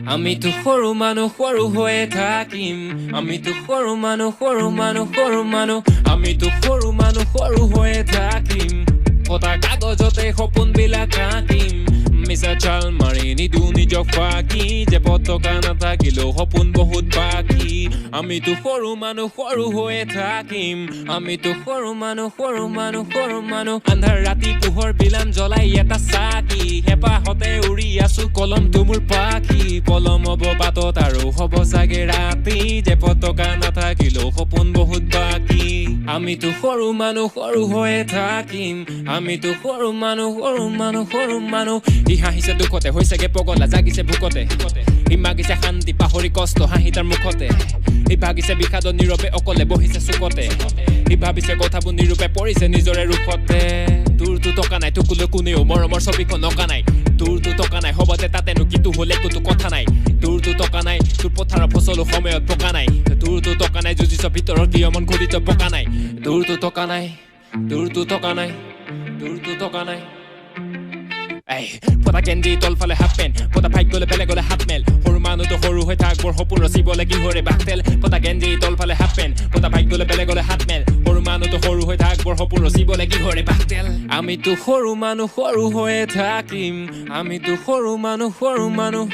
আমিতো সৰু মানুহ সৰু হৈয়ে থাকিম আমিতো সৰু মানুহ আমিতো সৰু মানুহ সৰু হৈয়ে থাকিম ফটা কাগজতে সপোনবিলাক আঁকিম মিছা চাল মাৰি নিদু নিজক ফাঁকি যে পতকা নাথাকিলেও সপোন বহুত বাকী আমিতো সৰু মানুহ সৰু হৈয়ে থাকিম আমিতো সৰু মানুহ আন্ধাৰ ৰাতি পোহৰ বিলান জ্বলাই এটা চাকি হেঁপাহতে উৰি আছো কলমটো মোৰ পাখি পলম হ'ব বাটত আৰু হ'ব চাগে ৰাতি যে পতকা নাথাকিলেও সপোন বহুত বাকী আমিতো সৰু মানুহ সৰু হৈয়ে থাকিম আমিতো সৰু মানুহ ই হাঁহিছে দুখতে হৈছেগে পগলা জাগিছে ভোকতে ই মাগিছে শান্তি পাহৰি কষ্ট হাঁহি তাৰ মুখতে ই ভাগিছে বিষাদত নীৰৱে অকলে বহিছে চুকতে ই ভাবিছে কথাবোৰ নিৰূপে পৰিছে নিজৰে ৰূপতে তোৰতো টকা নাই তোকলৈ কোনেও মৰমৰ ছবিখন অঁকা নাই তোৰতো টকা নাই হবতে তাতেনো কিন্তু হলে কোনো কথা নাই তোৰতো টকা নাই তোৰ পথাৰৰ ফচলো সময়ত পকা নাই তোৰতো টকা নাই যুঁজিছ ভিতৰৰ কিয় মন ঘূৰিত পকা নাই তোৰতো টকা নাই পতা কেন্দ্ৰি তলফালে হাফ পেন পতা ভাগ্য গলে বেলেগ গলে হাত মেল সৰু মানুহতো সৰু হৈ থাক বৰ সপোন ৰচিব লাগি হৰে বাকতেল পতা কেন্দ্ৰি তলফালে হাফ পেন পতা ভাগ্য গলে বেলেগ গলে হাত মেল সৰু মানুহতো সৰু হৈ থাক বৰ সপোন ৰচিব লাগি হৰে বাকতেল আমিতো সৰু মানুহ সৰু হৈয়ে থাকিম আমিতো সৰু মানুহ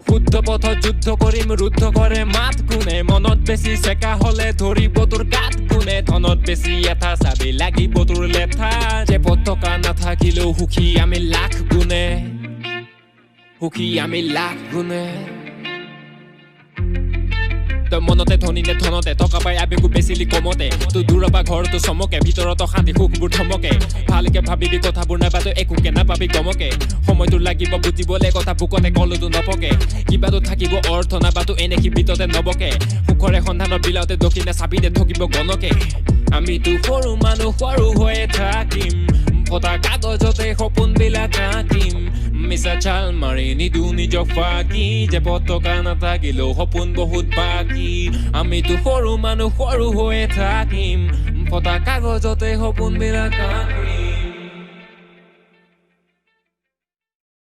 শুদ্ধ পথত যুদ্ধ কৰিম ৰুদ্ধ কৰে মাত কোনে মনত বেছি চেকা হলে ধৰিব তোৰ গাত কোনে ধনত বেছি এটা চাবি লাগিব তোৰ লেঠা যে পতকা নাথাকিলেও সুখী আমি লাখ গুণে তই মনতে ধনীনে ধনতে টকা পাই আবেগো বেচিলি কমতে তোৰ দূৰৰ পৰা ঘৰতো চমকে ভিতৰত শান্তি সুখবোৰ থমকে ভালকে ভাবিবি কথাবোৰ নাপা তই একোকে নাপাবি গমকে সময়টো লাগিব বুজিবলে কথা বুকতে কলতো নপকে কিবাতো থাকিব অৰ্থ নাপাতো এনে শিবিততে নবকে সুখৰে সন্ধানৰ বিলাওতে দক্ষিণে চাবিতে থকিব গণকে আমিতো সৰু মানুহ সৰু হৈয়ে থাকিম ফটা কাগজতে সপোনবিলাক আঁকিম মিছা চাল মাৰি নিদু নিজক ফাঁকি যে পতকা নাথাকিলেও সপোন বহুত বাকী আমিতো সৰু মানুহ সৰু হৈয়ে থাকিম ফটা কাগজতে সপোনবিলাক আঁকিম